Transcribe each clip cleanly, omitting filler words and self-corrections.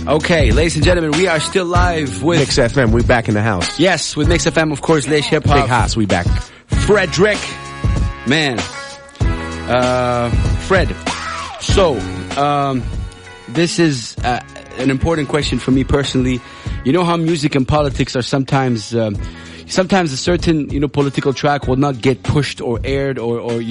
Okay, ladies and gentlemen, we are still live with Mix FM. We back in the house. Yes, with Mix FM, of course. Leish Hip Hop. Big house. We back. Fredwreck, man. Fred. So, this is an important question for me personally. You know how music and politics are sometimes a certain, political track will not get pushed or aired or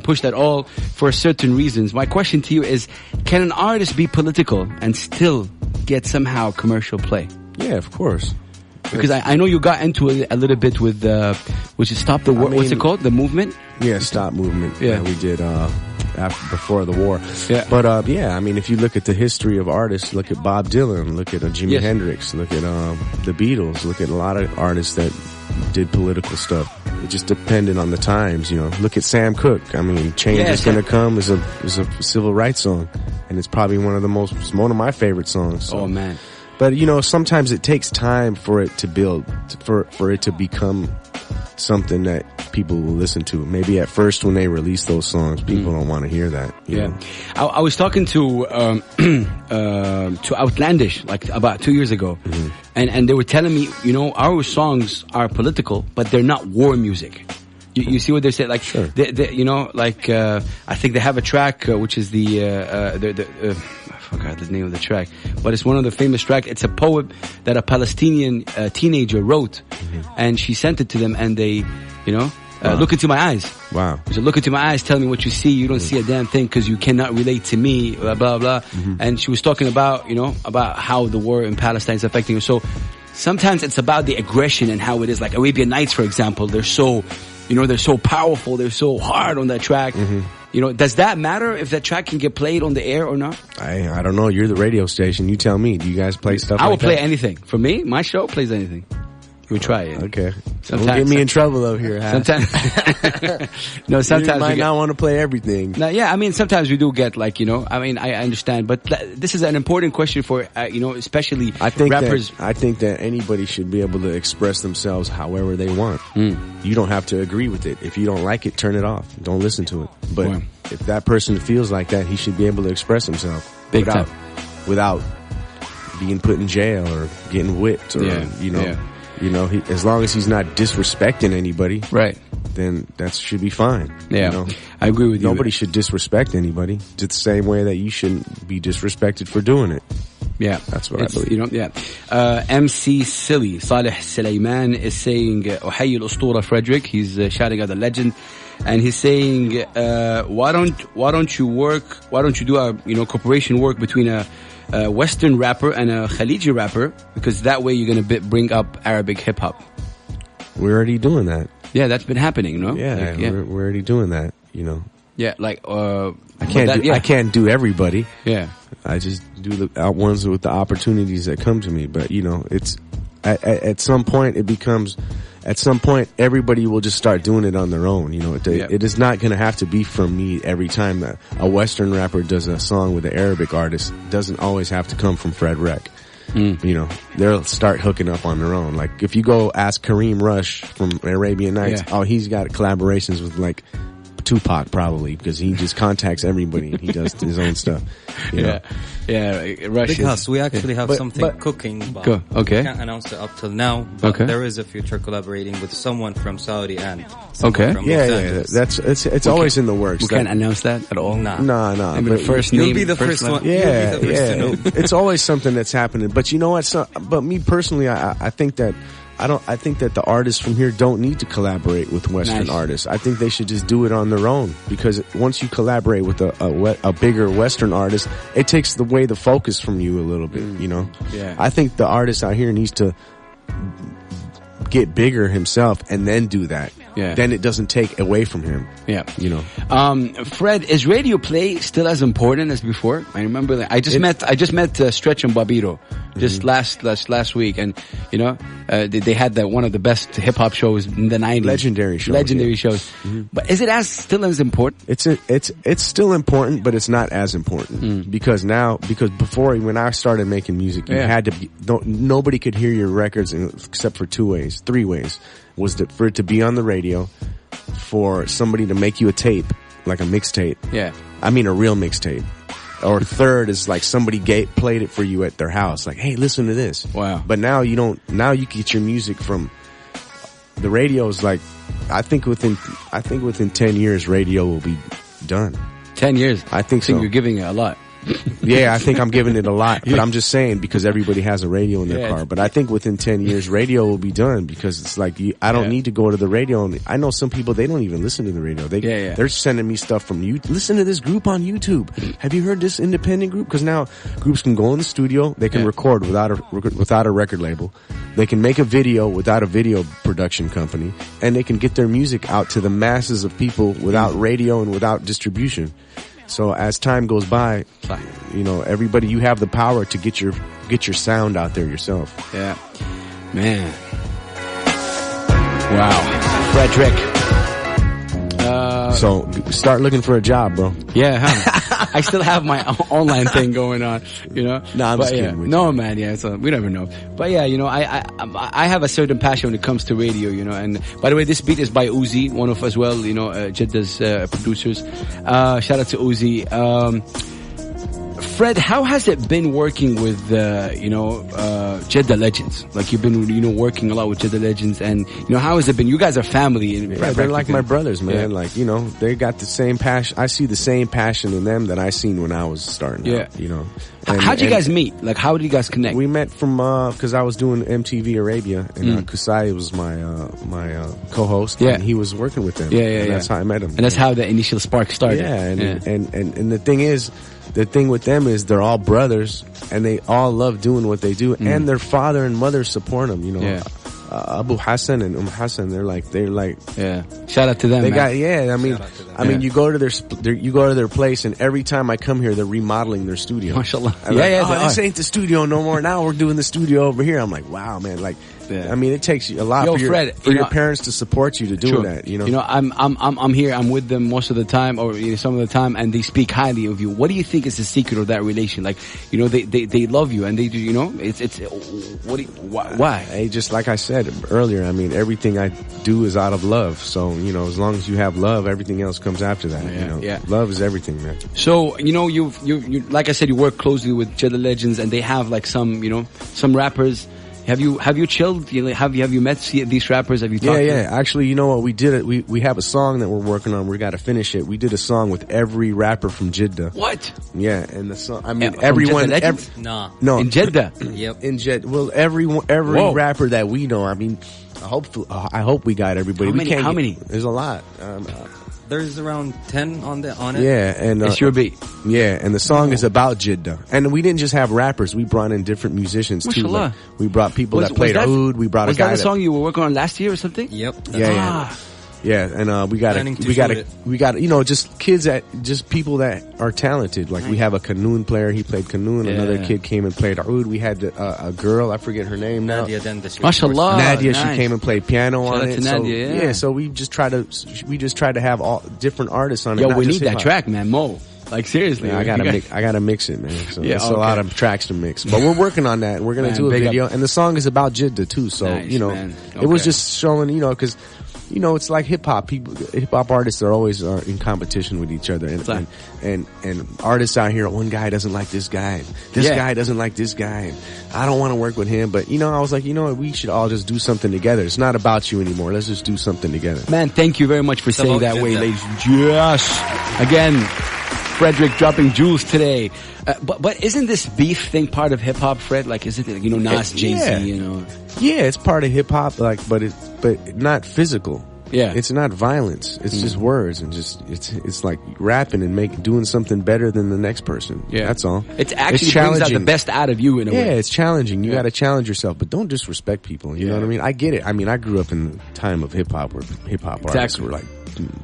pushed at all for certain reasons. My question to you is, can an artist be political and still get somehow commercial play? Yeah, of course. Because I know you got into it a little bit with, which is Stop the War. What's it called? The movement? Yeah, Stop Movement. Yeah. We did, before the war. Yeah. But, if you look at the history of artists, look at Bob Dylan, look at Jimi Hendrix, look at, the Beatles, look at a lot of artists that did political stuff. It just depended on the times, Look at Sam Cooke. Change is Gonna Come is a civil rights song. And it's probably one of my favorite songs. So. Oh, man. But, sometimes it takes time for it to build, for it to become something that people will listen to. Maybe at first when they release those songs, people don't want to hear that. You know? I was talking to Outlandish like about 2 years ago, and they were telling me, our songs are political, but they're not war music. You see what they say? Like, sure. I think they have a track which is I forgot the name of the track, but it's one of the famous tracks. It's a poem that a Palestinian teenager wrote, and she sent it to them, and they, look into my eyes. Wow. She said, look into my eyes, tell me what you see. You don't see a damn thing because you cannot relate to me, blah, blah, blah. And she was talking about, about how the war in Palestine is affecting her. So sometimes it's about the aggression and how it is. Like Arabian Nights, for example, they're so powerful, they're so hard on that track. Does that matter if that track can get played on the air or not? I don't know. You're the radio station. You tell me. Do you guys play stuff like that? I will play anything. For me, my show plays anything. We try it. Okay. Sometimes, don't get me in trouble over here. Sometimes. No, sometimes you might not want to play everything. No, yeah, sometimes we do get I understand, but this is an important question for, especially rappers. I think that anybody should be able to express themselves however they want. You don't have to agree with it. If you don't like it, turn it off. Don't listen to it. But if that person feels like that, he should be able to express himself without being put in jail or getting whipped or, as long as he's not disrespecting anybody, right? Then that should be fine. Yeah, I agree with you. Nobody should disrespect anybody. It's the same way that you shouldn't be disrespected for doing it. Yeah, that's what I believe. MC Silly Saleh Suleiman is saying, "Uhay al-Ustura Fredwreck." He's shouting out the legend, and he's saying, "Why don't you do a cooperation work between a Western rapper and a Khaliji rapper, because that way you're going to bring up Arabic hip hop." We're already doing that. Yeah, that's been happening, no? Yeah, we're already doing that, Yeah, I can't do everybody. Yeah. I just do the ones with the opportunities that come to me. But, it's at some point everybody will just start doing it on their own. It is not going to have to be from me every time that a Western rapper does a song with an Arabic artist. It doesn't always have to come from Fredwreck. They'll start hooking up on their own. Like if you go ask Kareem Rush from Arabian Nights, he's got collaborations with like Tupac probably, because he just contacts everybody and he does his own stuff. Yeah, Rush. Big house. We actually have something cooking. Okay. We can't announce it up till now, but there is a future collaborating with someone from Saudi and someone from Los Angeles. It's always in the works. We can't announce that at all. No. Maybe the first name. You'll be the first one. Yeah, it's always something that's happening. But you know what? But me personally, I think that. I think that the artists from here don't need to collaborate with Western artists. I think they should just do it on their own, because once you collaborate with a bigger Western artist, it takes away the focus from you a little bit, Yeah. I think the artist out here needs to get bigger himself and then do that. Yeah. Then it doesn't take away from him. Yeah. Fred, is radio play still as important as before? I remember that I just met Stretch and Babito just last week, and they had one of the best hip hop shows in the 90s. Legendary shows. But is it still as important? It's still important, but it's not as important because before, when I started making music, you had to nobody could hear your records except for three ways. Was for it to be on the radio, for somebody to make you a tape, like a mixtape. Yeah. I mean a real mixtape. or third is like somebody played it for you at their house. Like, hey, listen to this. Wow. But now you don't. Now you get your music from the radio. Is like, I think within 10 years, radio will be done. 10 years. I think so. You're giving it a lot. Yeah, I think I'm giving it a lot, but I'm just saying because everybody has a radio in their car. But I think within 10 years, radio will be done because it's like I don't need to go to the radio. And I know some people, they don't even listen to the radio. They're sending me stuff from you. Listen to this group on YouTube. Have you heard this independent group? Because now groups can go in the studio, they can record without a record label. They can make a video without a video production company, and they can get their music out to the masses of people without radio and without distribution. So as time goes by, you know, everybody, you have the power to get your sound out there yourself. Yeah. Man. Wow. Fredwreck. So start looking for a job, bro. Yeah, I still have my online thing going on, you know. No, I'm just kidding with you. No, man, yeah, we never know. But yeah, you know, I have a certain passion when it comes to radio, you know. And by the way, this beat is by Uzi, one of as well, you know, Jeddah's producers. Shout out to Uzi. Fred, how has it been working with, Jeddah legends? Like you've been, you know, working a lot with Jeddah legends, and you know, how has it been? You guys are family. Yeah, they're like my brothers, man. Yeah. Like, you know, they got the same passion. I see the same passion in them that I seen when I was starting out, you know. How'd you guys meet? Like, how did you guys connect? We met from, cause I was doing MTV Arabia, and Kusai was my co-host, and he was working with them. And that's how I met him. And that's how the initial spark started. Yeah, and the thing is, the thing with them is they're all brothers, and they all love doing what they do, and their father and mother support them. You know, Abu Hassan and Hassan, they're like, shout out to them. They got, I mean, you go to their place, and every time I come here, they're remodeling their studio. MashaAllah. This ain't the studio no more. Now we're doing the studio over here. I'm like, wow, man, like. Yeah. I mean, it takes a lot for your parents to support you to do that. You know, I'm here. I'm with them most of the time, or some of the time, and they speak highly of you. What do you think is the secret of that relation? Like, you know, they love you, and they do. You know, why? Hey, just like I said earlier, I mean, everything I do is out of love. So, you know, as long as you have love, everything else comes after that. Love is everything, man. So, you know, you like I said, you work closely with Jeddah legends, and they have like some rappers. Have you chilled? Have you met these rappers? Have you talked? Yeah. Actually, you know what? We did it. We have a song that we're working on. We got to finish it. We did a song with every rapper from Jeddah. What? Yeah, and the song. I mean, everyone. No. In Jeddah. Yep. In Jeddah. Well, every rapper that we know. I mean, I hope we got everybody. How many? There's a lot. There's around 10 on it. Yeah, and it's your beat. Yeah, and the song is about Jeddah. And we didn't just have rappers; we brought in different musicians too. Like, we brought people that played oud. We brought a guy. Was that the song you were working on last year or something? Yep. Yeah, and we got you know, just people that are talented. Like we have a Qanun player, he played Qanun. Another kid came and played oud. We had a girl, I forget her name now. MashaAllah. Nadia, nice. She came and played piano on it. Nadia, so we just try to have all different artists on it. Yo, we need that track, man. Mo. Like seriously, I gotta mix it, man. So it's a lot of tracks to mix, but we're working on that. We're gonna do a video, and the song is about Jeddah too. So nice, you know, it was just showing, you know, because you know it's like hip hop. Hip hop artists are always in competition with each other, and artists out here. One guy doesn't like this guy. This guy doesn't like this guy. I don't want to work with him, but you know, I was like, you know what, we should all just do something together. It's not about you anymore. Let's just do something together. Man, thank you very much for saying that way, ladies. Yes, again. Fredwreck dropping jewels today. But isn't this beef thing part of hip hop, Fred? Like, is it, you know, Nas, Jay-Z, you know? Yeah, it's part of hip hop, like, but not physical. Yeah. It's not violence. It's just words and it's like rapping and doing something better than the next person. Yeah. That's all. It's actually brings out the best out of you in a way. Yeah, it's challenging. You gotta challenge yourself, but don't disrespect people. You know what I mean? I get it. I mean, I grew up in the time of hip hop where hip hop artists were like,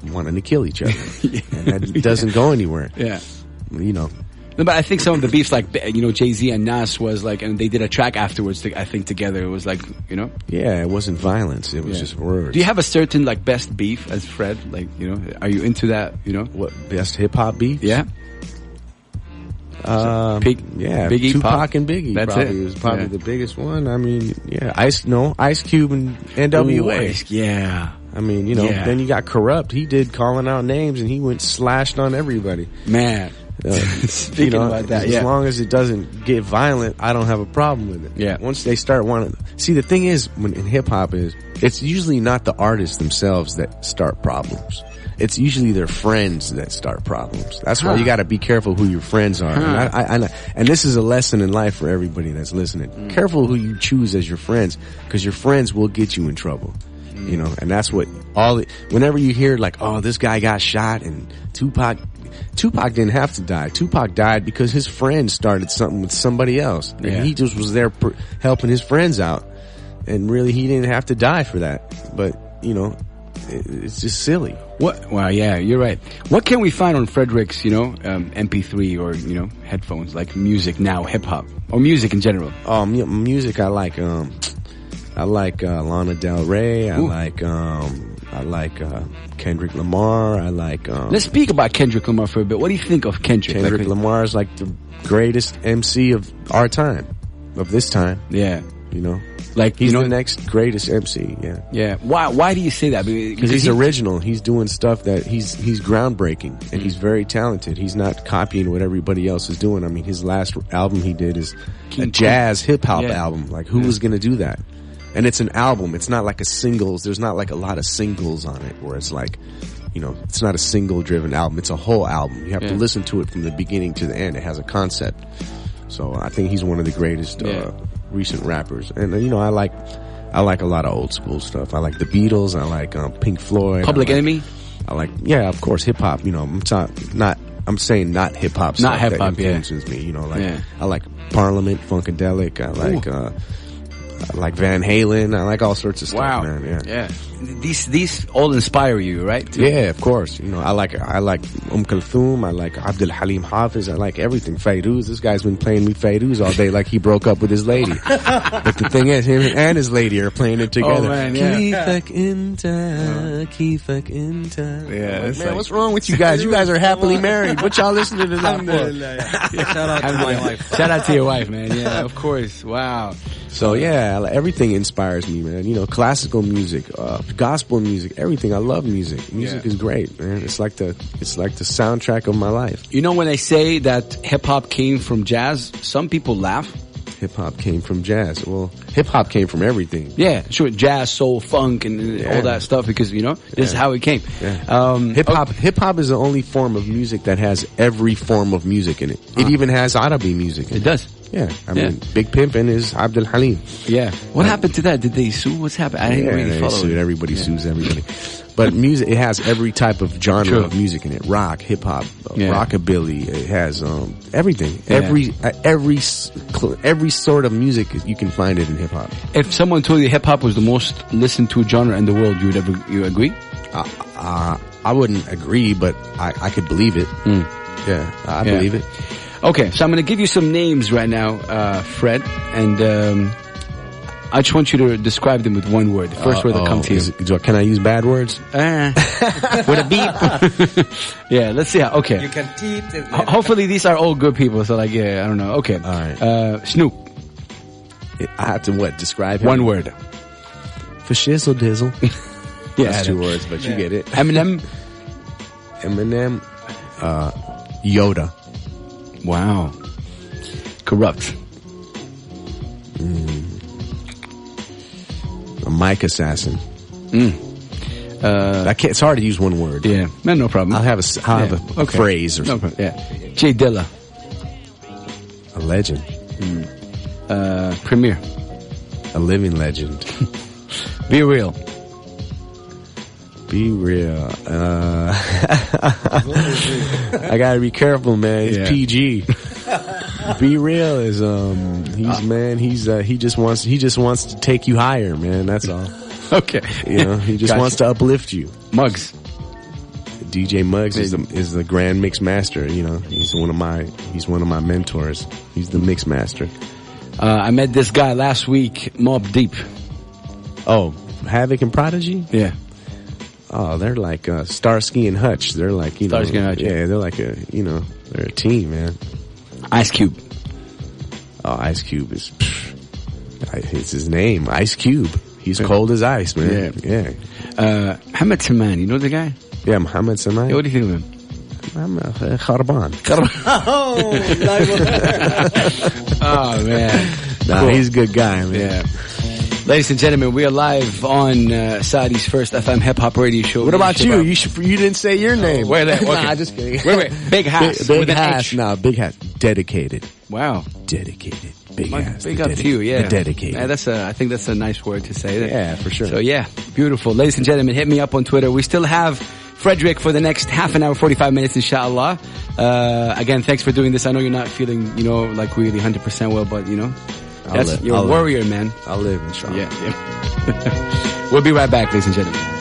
wanting to kill each other. And that doesn't go anywhere. Yeah. You know. No, but I think some of the beefs, like, you know, Jay-Z and Nas was like, and they did a track afterwards, I think, together. It was like, you know? Yeah, it wasn't violence. It was just words. Do you have a certain, like, best beef as Fred? Like, you know, are you into that, you know? What, best hip-hop beef? Yeah. Biggie, Tupac and Biggie. That's probably. It was probably the biggest one. I mean, Ice Cube and NWA. Yeah. I mean, you know, then you got Corrupt. He did calling out names and he went slashed on everybody. Man. Speaking about that, as long as it doesn't get violent, I don't have a problem with it. Yeah. Once they start wanting, see, the thing is, when in hip hop it's usually not the artists themselves that start problems. It's usually their friends that start problems. That's why you got to be careful who your friends are. And this is a lesson in life for everybody that's listening. Careful who you choose as your friends, because your friends will get you in trouble. You know, and that's what whenever you hear like, oh, this guy got shot and Tupac didn't have to die. Tupac died because his friend started something with somebody else. And he just was there helping his friends out. And really, he didn't have to die for that. But, you know, it's just silly. Well, yeah, you're right. What can we find on Fredwreck's, MP3 or, headphones, like music now, hip hop, or music in general? Music, I like Lana Del Rey. I like Kendrick Lamar. I like Let's speak about Kendrick Lamar for a bit. What do you think of Kendrick? Kendrick Lamar is like the greatest MC of our time, of this time. Yeah. You know, like he's the next greatest MC. Yeah. Yeah. Why do you say that? Because he's original. He's doing stuff that he's groundbreaking, and he's very talented. He's not copying what everybody else is doing. I mean, his last album he did is a jazz hip hop album. Like, who was going to do that? And it's an album. It's not like a singles. There's not like a lot of singles on it where it's like, it's not a single driven album. It's a whole album. You have to listen to it from the beginning to the end. It has a concept. So I think he's one of the greatest recent rappers. And I like a lot of old school stuff. I like the Beatles. I like Pink Floyd. Public Enemy. I like of course, hip hop. I'm saying not hip hop. Not hip hop. Influences me. I like Parliament, Funkadelic. I like Van Halen. I like all sorts of stuff, man. Yeah. These all inspire you, right? Yeah, of course. I like Kulthum. I like Abdul Halim Hafiz. I like everything. Fairuz. This guy's been playing me Fairuz all day like he broke up with his lady. But the thing is, him and his lady are playing it together. Oh, man, yeah. Keefak Inta. Yeah, man, what's wrong with you guys? You guys are happily married. What y'all listening to that for? Shout out to my wife. Shout out to your wife, man. Yeah, of course. Wow. So everything inspires me, man. Classical music, gospel music, everything. I love music. Music is great, man. It's like the soundtrack of my life. When they say that hip hop came from jazz, some people laugh. Hip hop came from jazz. Well, hip hop came from everything. Yeah, sure. Jazz, soul, funk, and all that stuff, because this is how it came. Yeah. Hip hop is the only form of music that has every form of music in it. It even has Arabic music in it. It does. Yeah, I mean, Big Pimpin' is Abdul Halim. Yeah. What happened to that? Did they sue? What's happened? I didn't really follow it. Everybody sues everybody. But music, it has every type of genre of music in it. Rock, hip hop, rockabilly. It has everything. Yeah. Every sort of music, you can find it in hip hop. If someone told you hip hop was the most listened to genre in the world, you agree? I wouldn't agree, but I could believe it. Yeah, I believe it. Okay, so I'm going to give you some names right now, Fred, and I just want you to describe them with one word. The first word that comes to you. Can I use bad words? With a beep. Yeah, let's see how. Okay. You can teeth. Hopefully these are all good people, so I don't know. Okay. All right. Snoop. I have to describe him? One word. For shizzle dizzle. Yeah. That's 2 words, but you get it. Eminem. Yoda. Wow. Corrupt. A mic assassin. It's hard to use one word. Yeah, no problem. I'll have a phrase or something. Yeah. Jay Dilla. A legend. Premier. A living legend. Be real. Be real. I gotta be careful, man. It's PG. Be real is he just wants to take you higher, man. That's all. Okay. He just wants to uplift you. Muggs. DJ Muggs is the grand mix master. He's one of my mentors. He's the mix master. I met this guy last week, Mobb Deep. Oh, Havoc and Prodigy? Yeah. Oh, they're like Starsky and Hutch. They're like, Starsky and Hutch. Yeah, they're like they're a team, man. Ice Cube. Oh, Ice Cube it's his name, Ice Cube. He's cold as ice, man. Yeah. Mohammed Saman, you know the guy? Yeah, Mohammed Saman. Yeah, what do you think of him? خربان. Oh man. Nah, he's a good guy, man. Yeah. Ladies and gentlemen, we are live on Saudi's first FM hip hop radio show. What about you? You didn't say your name. Wait, okay. Nah, just kidding. Wait. Big Hass. Big Hass. Nah, Big Hass. Dedicated. Wow. Dedicated. Big Hass. Big up to you, yeah. Dedicated. Yeah, I think that's a nice word to say. Yeah, for sure. So yeah, beautiful. Ladies and gentlemen, hit me up on Twitter. We still have Fredwreck for the next half an hour, 45 minutes, inshallah. Again, thanks for doing this. I know you're not feeling, like really 100% well, but you're a warrior, man. I'll live, inshallah. Yeah. We'll be right back, ladies and gentlemen.